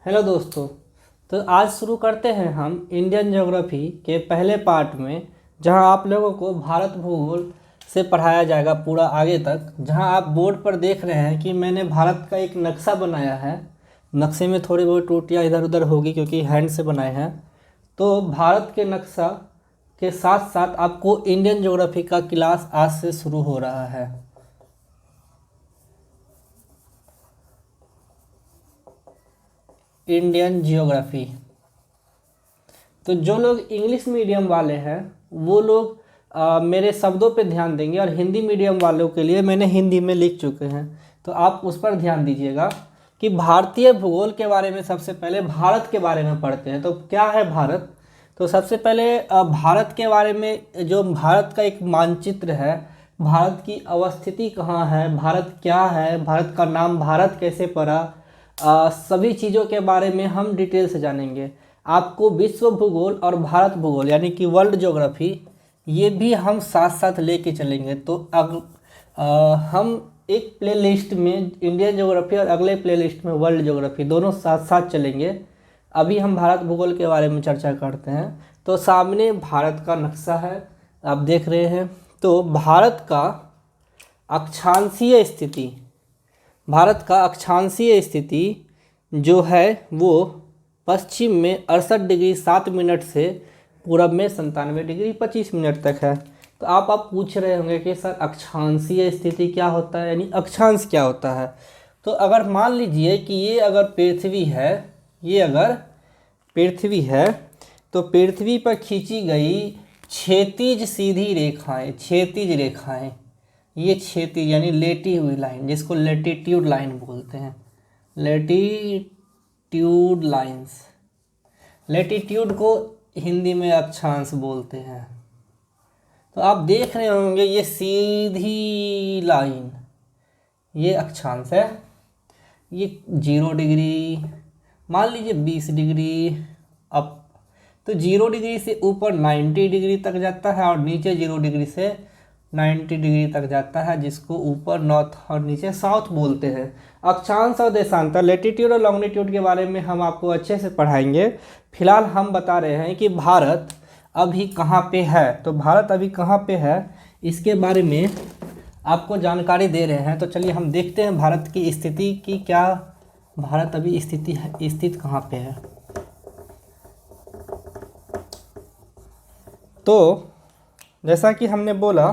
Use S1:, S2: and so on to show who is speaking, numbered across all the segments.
S1: Hello दोस्तों। तो आज शुरू करते हैं हम इंडियन ज्योग्राफी के पहले पार्ट में, जहां आप लोगों को भारत भूगोल से पढ़ाया जाएगा पूरा आगे तक। जहां आप बोर्ड पर देख रहे हैं कि मैंने भारत का एक नक्शा बनाया है। नक्शे में थोड़ी बहुत त्रुटियां इधर उधर होगी क्योंकि हैंड से बनाए हैं। तो भारत के नक्शा के साथ साथ आपको इंडियन ज्योग्राफी का क्लास आज से शुरू हो रहा है। Indian geography. तो जो लोग इंग्लिश मीडियम वाले हैं वो लोग मेरे शब्दों पे ध्यान देंगे, और हिंदी मीडियम वालों के लिए मैंने हिंदी में लिख चुके हैं, तो आप उस पर ध्यान दीजिएगा। कि भारतीय भूगोल के बारे में सबसे पहले भारत के बारे में पढ़ते हैं। तो क्या है भारत? तो सबसे पहले भारत के बारे में, जो भारत का एक मानचित्र है, भारत की अवस्थिति कहाँ है, भारत क्या है, भारत का नाम भारत कैसे पड़ा, सभी चीज़ों के बारे में हम डिटेल से जानेंगे। आपको विश्व भूगोल और भारत भूगोल यानी कि वर्ल्ड ज्योग्राफी, ये भी हम साथ साथ लेके चलेंगे। तो हम एक प्लेलिस्ट में इंडियन ज्योग्राफी और अगले प्लेलिस्ट में वर्ल्ड ज्योग्राफी, दोनों साथ साथ चलेंगे। अभी हम भारत भूगोल के बारे में चर्चा करते हैं। तो सामने भारत का नक्शा है, आप देख रहे हैं। तो भारत का अक्षांशीय स्थिति, भारत का अक्षांशीय स्थिति जो है वो पश्चिम में 68 डिग्री 7 मिनट से पूरब में 97 डिग्री 25 मिनट तक है। तो आप पूछ रहे होंगे कि सर अक्षांशीय स्थिति क्या होता है, यानी अक्षांश क्या होता है। तो अगर मान लीजिए कि ये अगर पृथ्वी है, ये अगर पृथ्वी है, तो पृथ्वी पर खींची गई क्षैतिज सीधी रेखाएं, क्षैतिज रेखाएं, ये क्षैतिज यानी लेटी हुई लाइन, जिसको लेटीट्यूड लाइन बोलते हैं, लेटीट्यूड लाइंस। लेटीट्यूड को हिंदी में अक्षांश बोलते हैं। तो आप देख रहे होंगे ये सीधी लाइन, ये अक्षांश है। ये 0 डिग्री, मान लीजिए 20 डिग्री अप, तो 0 डिग्री से ऊपर 90 डिग्री तक जाता है और नीचे 0 डिग्री से 90 डिग्री तक जाता है, जिसको ऊपर नॉर्थ और नीचे साउथ बोलते हैं। अक्षांश और देशांतर, लेटीट्यूड और लॉन्गिट्यूड के बारे में हम आपको अच्छे से पढ़ाएंगे। फिलहाल हम बता रहे हैं कि भारत अभी कहाँ पे है। तो भारत अभी कहाँ पे है इसके बारे में आपको जानकारी दे रहे हैं। तो चलिए हम देखते हैं भारत की स्थिति की, क्या भारत अभी स्थित कहाँ पे है। तो जैसा कि हमने बोला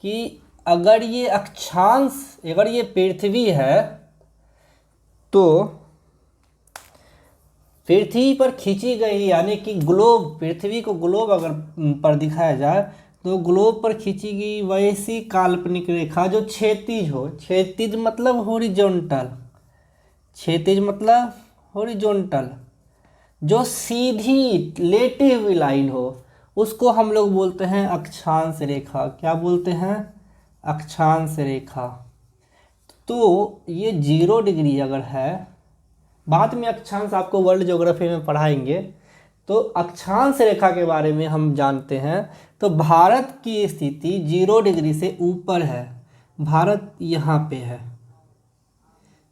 S1: कि अगर ये अक्षांश, अगर ये पृथ्वी है, तो पृथ्वी पर खींची गई, यानी कि ग्लोब, पृथ्वी को ग्लोब अगर पर दिखाया जाए तो ग्लोब पर खींची गई वैसी काल्पनिक रेखा जो क्षैतिज हो, क्षैतिज मतलब हॉरिजॉन्टल, क्षैतिज मतलब हॉरिजॉन्टल, जो सीधी लेटी हुई लाइन हो, उसको हम लोग बोलते हैं अक्षांश रेखा। क्या बोलते हैं? अक्षांश रेखा। तो ये 0 डिग्री अगर है, बाद में अक्षांश आपको वर्ल्ड ज्योग्राफी में पढ़ाएंगे। तो अक्षांश रेखा के बारे में हम जानते हैं। तो भारत की स्थिति 0 डिग्री से ऊपर है। भारत यहाँ पे है,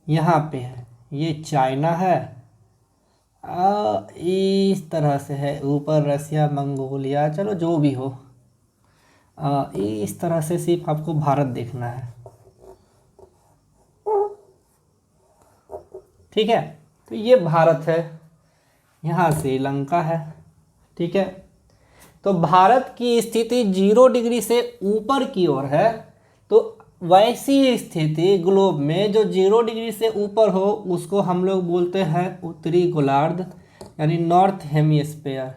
S1: यहाँ पे है, ये चाइना है, इस तरह से है, ऊपर रसिया, मंगोलिया, चलो जो भी हो, इस तरह से सिर्फ आपको भारत देखना है, ठीक है। तो ये भारत है, यहाँ श्रीलंका है, ठीक है। तो भारत की स्थिति 0 डिग्री से ऊपर की ओर है। तो वैसी स्थिति ग्लोब में जो 0 डिग्री से ऊपर हो उसको हम लोग बोलते हैं उत्तरी गोलार्ध, यानी नॉर्थ हेमिस्फेयर।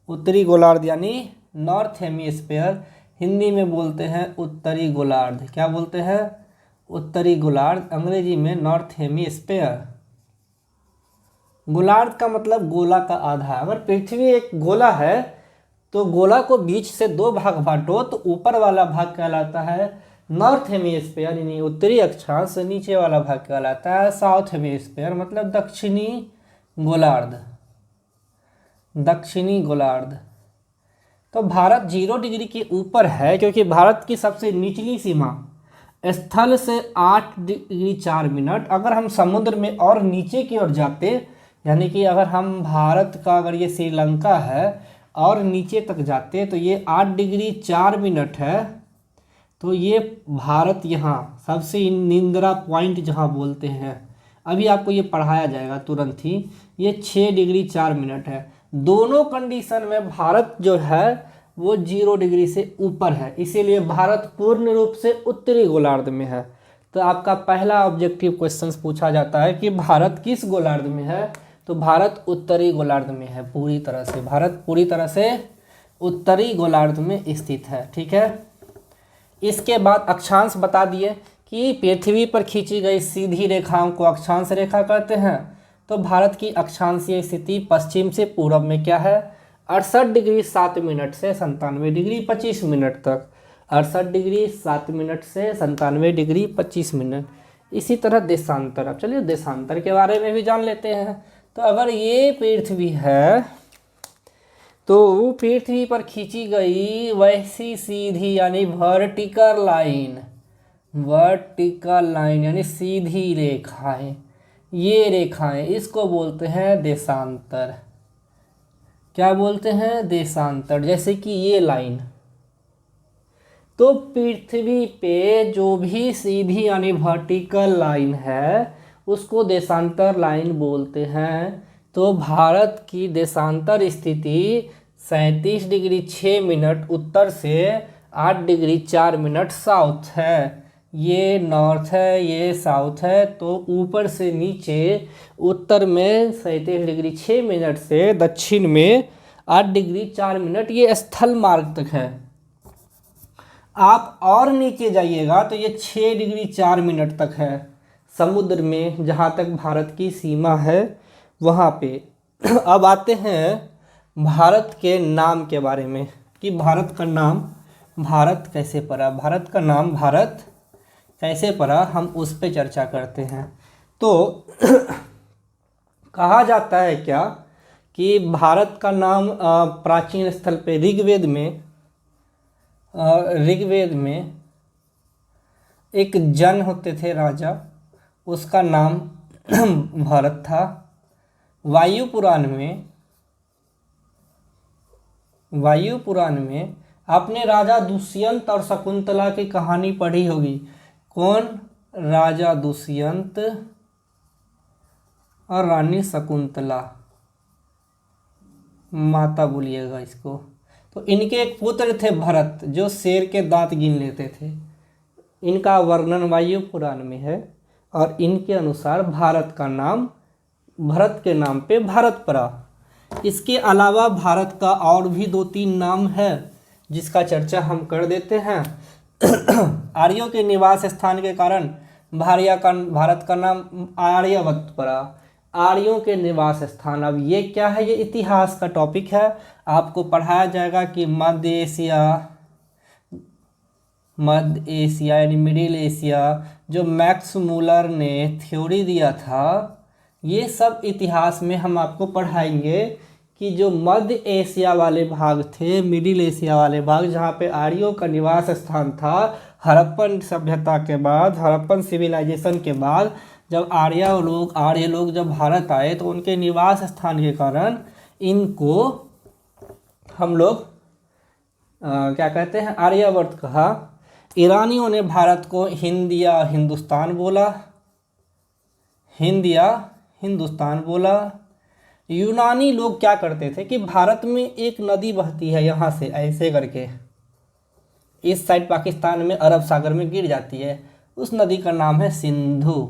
S1: उत्तरी गोलार्ध यानी नॉर्थ हेमिस्फेयर, हिंदी में बोलते हैं उत्तरी गोलार्ध। क्या बोलते हैं? उत्तरी गोलार्ध, अंग्रेजी में नॉर्थ हेमिस्फेयर। गोलार्ध का मतलब गोला का आधा। अगर पृथ्वी एक गोला है तो गोला को बीच से 2 भाग बांटो, तो ऊपर वाला भाग कहलाता है नॉर्थ हेमिस्फीयर यानी उत्तरी अक्षांश, नीचे वाला भाग कहलाता है साउथ हेमिस्फीयर मतलब दक्षिणी गोलार्ध, दक्षिणी गोलार्ध। तो भारत 0 डिग्री के ऊपर है क्योंकि भारत की सबसे निचली सीमा स्थल से 8 डिग्री 4 मिनट। अगर हम समुद्र में और नीचे की ओर जाते यानी कि अगर हम भारत का, अगर ये श्रीलंका है और नीचे तक जाते तो ये 8 डिग्री 4 मिनट है। तो ये भारत यहाँ सबसे निंद्रा पॉइंट जहाँ बोलते हैं, अभी आपको ये पढ़ाया जाएगा तुरंत ही, ये 6 डिग्री 4 मिनट है। दोनों कंडीशन में भारत जो है वो 0 डिग्री से ऊपर है, इसीलिए भारत पूर्ण रूप से उत्तरी गोलार्ध में है। तो आपका पहला ऑब्जेक्टिव क्वेश्चन पूछा जाता है कि भारत किस गोलार्ध में है, तो भारत उत्तरी गोलार्ध में है पूरी तरह से। भारत पूरी तरह से उत्तरी गोलार्ध में स्थित है। ठीक है, इसके बाद अक्षांश बता दिए कि पृथ्वी पर खींची गई सीधी रेखाओं को अक्षांश रेखा कहते हैं। तो भारत की अक्षांशीय स्थिति पश्चिम से पूर्व में क्या है, 68 डिग्री 7 मिनट से 97 डिग्री 25 मिनट तक। 68 डिग्री 7 मिनट से 97 डिग्री 25 मिनट। इसी तरह देशांतर, अब चलिए देशांतर के बारे में भी जान लेते हैं। तो अगर ये पृथ्वी है तो पृथ्वी पर खींची गई वैसी सीधी यानी वर्टिकल लाइन, वर्टिकल लाइन यानी सीधी रेखाएं, ये रेखाएं इसको बोलते हैं देशांतर। क्या बोलते हैं, देशांतर। जैसे कि ये लाइन, तो पृथ्वी पे जो भी सीधी यानी वर्टिकल लाइन है उसको देशांतर लाइन बोलते हैं। तो भारत की देशांतर स्थिति 37 डिग्री 6 मिनट उत्तर से 8 डिग्री 4 मिनट साउथ है। ये नॉर्थ है, ये साउथ है। तो ऊपर से नीचे उत्तर में 37 डिग्री 6 मिनट से दक्षिण में 8 डिग्री 4 मिनट, ये स्थल मार्ग तक है। आप और नीचे जाइएगा तो ये 6 डिग्री 4 मिनट तक है समुद्र में, जहाँ तक भारत की सीमा है वहाँ पे। अब आते हैं भारत के नाम के बारे में कि भारत का नाम भारत कैसे पड़ा, भारत का नाम भारत कैसे पड़ा, हम उस पे चर्चा करते हैं। तो कहा जाता है क्या कि भारत का नाम प्राचीन स्थल पे ऋग्वेद में एक जन होते थे राजा, उसका नाम भारत था। वायु पुराण में आपने राजा दुष्यंत और शकुंतला की कहानी पढ़ी होगी। कौन, राजा दुष्यंत और रानी शकुंतला, माता बोलिएगा इसको। तो इनके एक पुत्र थे भरत, जो शेर के दांत गिन लेते थे। इनका वर्णन वायु पुराण में है और इनके अनुसार भारत का नाम भरत के नाम पे भारत पड़ा। इसके अलावा भारत का और भी 2-3 नाम है जिसका चर्चा हम कर देते हैं। आर्यों के निवास स्थान के कारण भारत का नाम आर्यवत पड़ा। आर्यों के निवास स्थान, अब ये क्या है, ये इतिहास का टॉपिक है, आपको पढ़ाया जाएगा कि मध्य एशिया यानी मिडिल एशिया, जो मैक्स मूलर ने थ्योरी दिया था, ये सब इतिहास में हम आपको पढ़ाएंगे कि जो मध्य एशिया वाले भाग थे, मिडिल एशिया वाले भाग, जहाँ पे आर्यों का निवास स्थान था, हड़प्पन सभ्यता के बाद, हड़प्पन सिविलाइजेशन के बाद जब आर्य लोग जब भारत आए तो उनके निवास स्थान के कारण इनको हम लोग क्या कहते हैं, आर्यावर्त कहा। ईरानियों ने भारत को हिंद या हिंदुस्तान बोला। यूनानी लोग क्या करते थे कि भारत में एक नदी बहती है यहाँ से ऐसे करके, इस साइड पाकिस्तान में अरब सागर में गिर जाती है, उस नदी का नाम है सिंधु।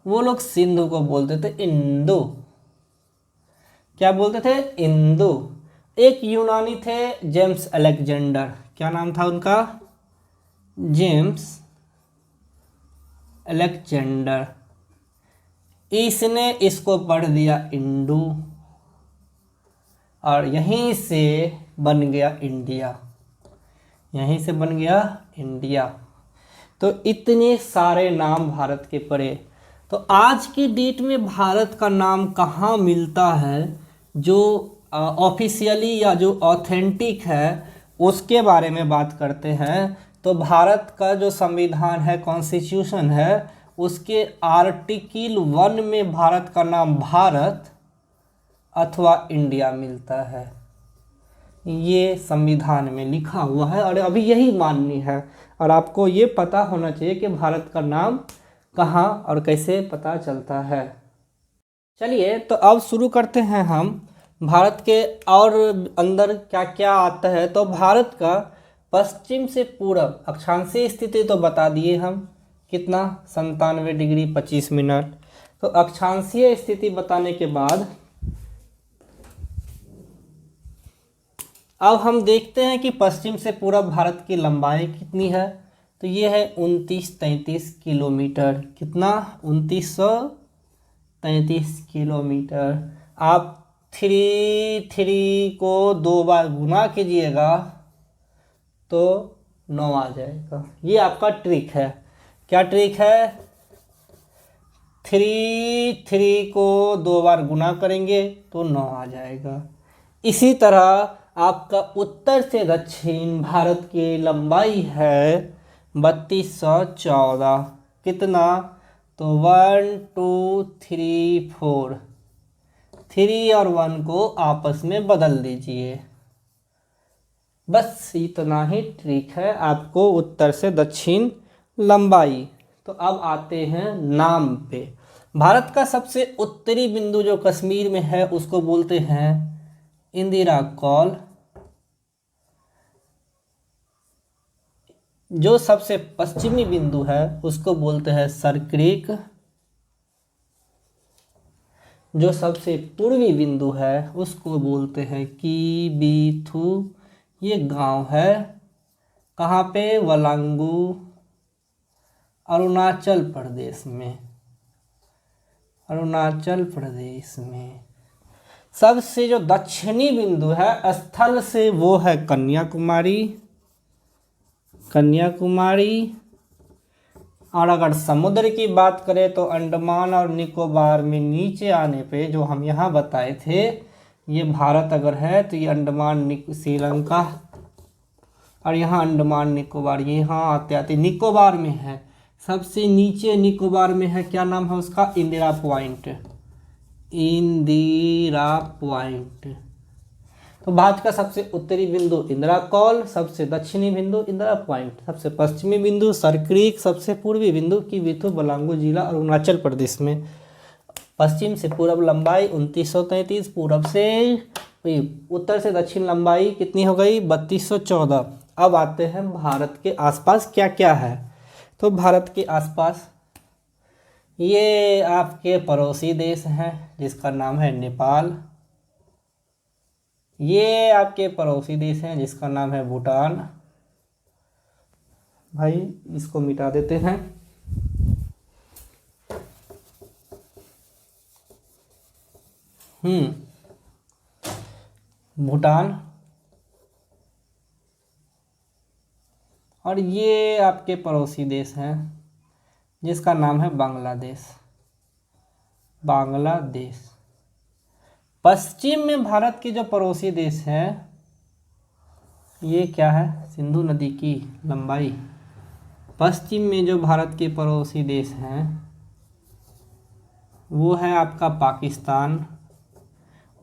S1: वो लोग सिंधु को बोलते थे इंदु। क्या बोलते थे, इंदु। एक यूनानी थे जेम्स अलेक्जेंडर, क्या नाम था उनका, जेम्स अलेक्जेंडर। इसने इसको पढ़ दिया इंडू और यहीं से बन गया इंडिया। तो इतने सारे नाम भारत के पड़े। तो आज की डेट में भारत का नाम कहाँ मिलता है, जो ऑफिशियली या जो ऑथेंटिक है उसके बारे में बात करते हैं। तो भारत का जो संविधान है, कॉन्स्टिट्यूशन है, उसके आर्टिकल 1 में भारत का नाम भारत अथवा इंडिया मिलता है। ये संविधान में लिखा हुआ है और अभी यही मान्य है। और आपको ये पता होना चाहिए कि भारत का नाम कहाँ और कैसे पता चलता है। चलिए तो अब शुरू करते हैं हम भारत के और अंदर क्या क्या आता है। तो भारत का पश्चिम से पूरब अक्षांशीय स्थिति तो बता दिए हम, कितना 97 डिग्री 25 मिनट। तो अक्षांशीय स्थिति बताने के बाद अब हम देखते हैं कि पश्चिम से पूरब भारत की लंबाई कितनी है। तो ये है 2933 किलोमीटर। कितना? 2933 किलोमीटर। आप 3 को 2 बार गुना कीजिएगा तो 9 आ जाएगा। ये आपका ट्रिक है। क्या ट्रिक है? 3 को 2 बार गुना करेंगे तो 9 आ जाएगा। इसी तरह आपका उत्तर से दक्षिण भारत की लंबाई है 3214। कितना? तो 1 2 3 4, 3 और 1 को आपस में बदल दीजिए। बस इतना ही ट्रिक है आपको उत्तर से दक्षिण लंबाई। तो अब आते हैं नाम पे। भारत का सबसे उत्तरी बिंदु जो कश्मीर में है उसको बोलते हैं इंदिरा कॉल। जो सबसे पश्चिमी बिंदु है उसको बोलते हैं सरक्रीक। जो सबसे पूर्वी बिंदु है उसको बोलते हैं कीबीथू। ये गांव है कहाँ पे? वलांगू, अरुणाचल प्रदेश में। अरुणाचल प्रदेश में सबसे जो दक्षिणी बिंदु है स्थल से वो है कन्याकुमारी। कन्याकुमारी। और अगर समुद्र की बात करें तो अंडमान और निकोबार में नीचे आने पे जो हम यहाँ बताए थे, ये भारत अगर है तो ये अंडमान श्रीलंका और यहाँ अंडमान निकोबार, ये यहाँ आते आते निकोबार में है। सबसे नीचे निकोबार में है, क्या नाम है उसका? इंदिरा पॉइंट। इंदिरा पॉइंट। तो भारत का सबसे उत्तरी बिंदु इंदिरा कॉल, सबसे दक्षिणी बिंदु इंदिरा पॉइंट, सबसे पश्चिमी बिंदु सरक्रीक, सबसे पूर्वी बिंदु कीबीथू बलांगू जिला अरुणाचल प्रदेश में। पश्चिम से पूरब लंबाई 2933, पूरब से उत्तर से दक्षिण लंबाई कितनी हो गई? 3214। अब आते हैं भारत के आसपास क्या क्या है। तो भारत के आसपास ये आपके पड़ोसी देश हैं जिसका नाम है नेपाल। ये आपके पड़ोसी देश हैं जिसका नाम है भूटान। भाई इसको मिटा देते हैं। भूटान। और ये आपके पड़ोसी देश हैं जिसका नाम है बांग्लादेश। बांग्लादेश। पश्चिम में भारत के जो पड़ोसी देश हैं ये क्या है? सिंधु नदी की लंबाई। पश्चिम में जो भारत के पड़ोसी देश हैं वो है आपका पाकिस्तान।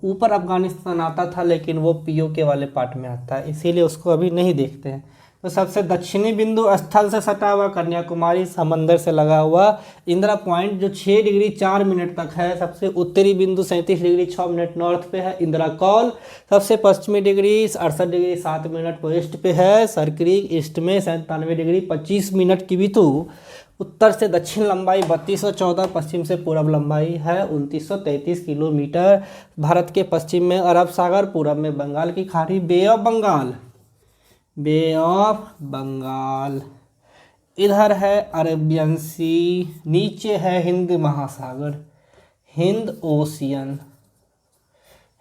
S1: ऊपर अफगानिस्तान आता था लेकिन वो पीओके वाले पार्ट में आता है, इसीलिए उसको अभी नहीं देखते हैं। तो सबसे दक्षिणी बिंदु स्थल से सटा हुआ कन्याकुमारी, समंदर से लगा हुआ इंदिरा पॉइंट जो 6 डिग्री 4 मिनट तक है। सबसे उत्तरी बिंदु 37 डिग्री 6 मिनट नॉर्थ पे है इंदिरा कॉल। सबसे पश्चिमी डिग्री 68 डिग्री 7 मिनट वेस्ट पे है सरक्रीक। ईस्ट में 97 डिग्री 25 मिनट कीबीथू। उत्तर से दक्षिण लंबाई 3214, पश्चिम से पूरब लंबाई है 2933 किलोमीटर। भारत के पश्चिम में अरब सागर, पूरब में बंगाल की खाड़ी, bay of Bengal. Bay of Bengal. इधर है अरेबियन सी, नीचे है हिंद महासागर, हिंद ओशियन,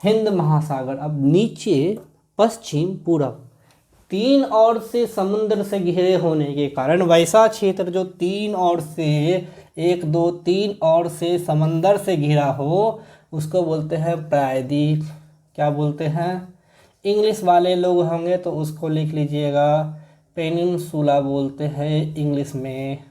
S1: हिंद महासागर। अब नीचे पश्चिम पूरब 3 ओर से समुद्र से घिरे होने के कारण वैसा क्षेत्र जो 3 ओर से 1 2 3 ओर से समंदर से घिरा हो उसको बोलते हैं प्रायद्वीप। क्या बोलते हैं? इंग्लिश वाले लोग होंगे तो उसको लिख लीजिएगा पेनिनसुला बोलते हैं इंग्लिश में।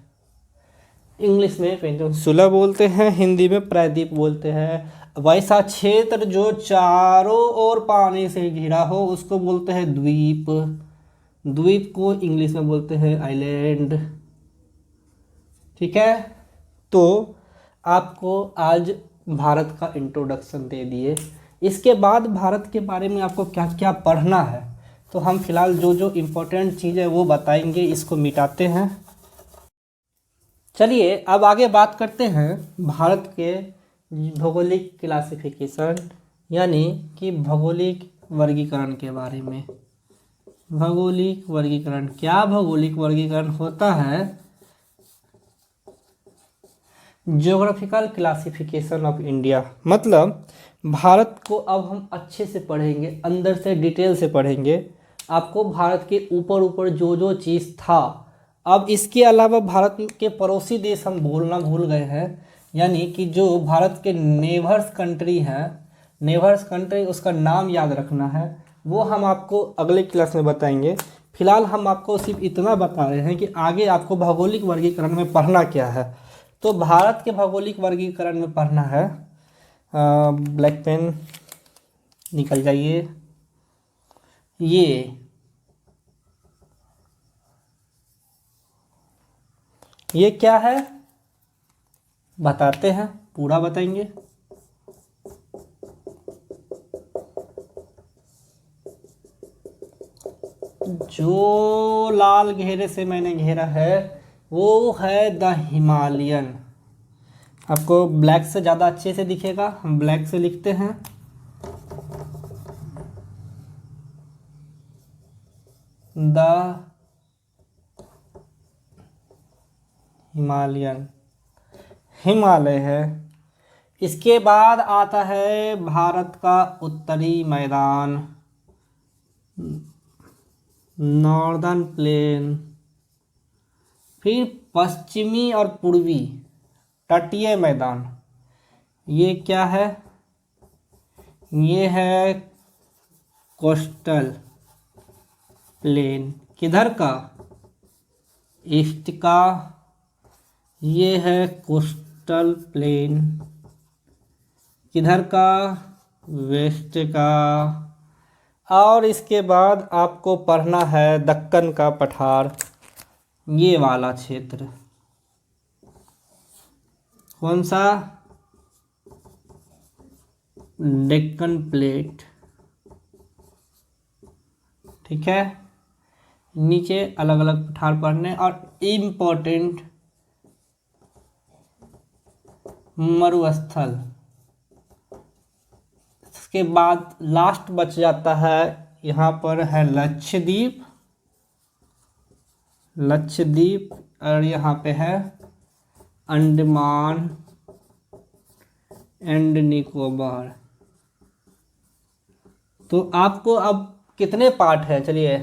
S1: इंग्लिश में पेनिनसुला बोलते हैं, हिंदी में प्रायद्वीप बोलते हैं। वैसा क्षेत्र जो चारों ओर पानी से घिरा हो उसको बोलते हैं द्वीप। द्वीप को इंग्लिश में बोलते हैं आइलैंड। ठीक है, तो आपको आज भारत का इंट्रोडक्शन दे दिए। इसके बाद भारत के बारे में आपको क्या क्या पढ़ना है, तो हम फिलहाल जो जो इम्पोर्टेंट चीज़ है वो बताएंगे, इसको मिटाते हैं। चलिए अब आगे बात करते हैं भारत के भौगोलिक क्लासिफिकेशन यानी कि भौगोलिक वर्गीकरण के बारे में। भौगोलिक वर्गीकरण क्या? भौगोलिक वर्गीकरण होता है ज्योग्राफिकल क्लासिफिकेशन ऑफ इंडिया। मतलब भारत को अब हम अच्छे से पढ़ेंगे, अंदर से डिटेल से पढ़ेंगे। आपको भारत के ऊपर ऊपर जो जो चीज़ था, अब इसके अलावा भारत के पड़ोसी देश हम बोलना भूल गए हैं, यानी कि जो भारत के नेबर्स कंट्री हैं, नेबर्स कंट्री उसका नाम याद रखना है, वो हम आपको अगले क्लास में बताएंगे। फिलहाल हम आपको सिर्फ इतना बता रहे हैं कि आगे आपको भौगोलिक वर्गीकरण में पढ़ना क्या है। तो भारत के भौगोलिक वर्गीकरण में पढ़ना है, ब्लैक पेन निकल जाइए, ये क्या है बताते हैं, पूरा बताएंगे। जो लाल घेरे से मैंने घेरा है वो है द हिमालयन। आपको ब्लैक से ज़्यादा अच्छे से दिखेगा, हम ब्लैक से लिखते हैं। द हिमालयन, हिमालय है। इसके बाद आता है भारत का उत्तरी मैदान, नॉर्दर्न प्लेन। फिर पश्चिमी और पूर्वी तटीय मैदान, ये क्या है? ये है कोस्टल प्लेन। किधर का? ईस्ट का। ये है कोस्टल प्लेन। किधर का? वेस्ट का। और इसके बाद आपको पढ़ना है दक्कन का पठार, ये वाला क्षेत्र। कौन सा? डेक्कन प्लेट। ठीक है, नीचे अलग अलग पठार पढ़ने। और इम्पोर्टेंट मरुस्थल। इसके बाद लास्ट बच जाता है, यहाँ पर है लक्षद्वीप, लक्षद्वीप। और यहाँ पे है अंडमान एंड निकोबार। तो आपको अब कितने पार्ट है? चलिए,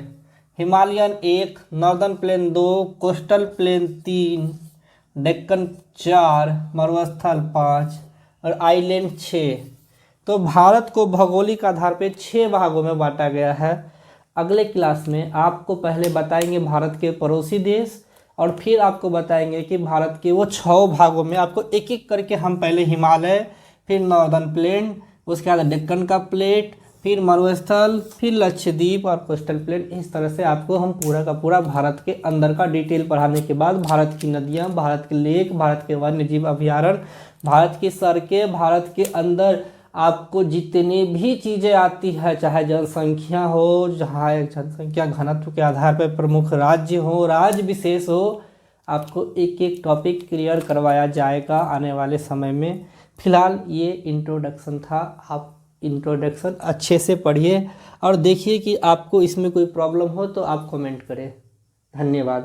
S1: Himalayan 1, northern plain 2, coastal plain 3, Deccan 4, मरुस्थल 5 और आइलैंड 6। तो भारत को भौगोलिक आधार पे 6 भागों में बांटा गया है। अगले क्लास में आपको पहले बताएंगे भारत के पड़ोसी देश, और फिर आपको बताएंगे कि भारत के वो 6 भागों में आपको एक एक करके हम पहले हिमालय, फिर नॉर्दर्न प्लेन, उसके बाद डेक्कन का प्लेट, फिर मरुस्थल, फिर लक्षद्वीप और कोस्टल प्लेन। इस तरह से आपको हम पूरा का पूरा भारत के अंदर का डिटेल पढ़ाने के बाद भारत की नदियाँ, भारत के लेक, भारत के वन्यजीव अभयारण्य, भारत की सड़कें, भारत के अंदर आपको जितनी भी चीज़ें आती है, चाहे जनसंख्या हो, चाहे जनसंख्या घनत्व के आधार पर प्रमुख राज्य हो, राज्य विशेष हो, आपको एक एक टॉपिक क्लियर करवाया जाएगा आने वाले समय में। फिलहाल ये इंट्रोडक्शन था। आप इंट्रोडक्शन अच्छे से पढ़िए और देखिए कि आपको इसमें कोई प्रॉब्लम हो तो आप कमेंट करें। धन्यवाद।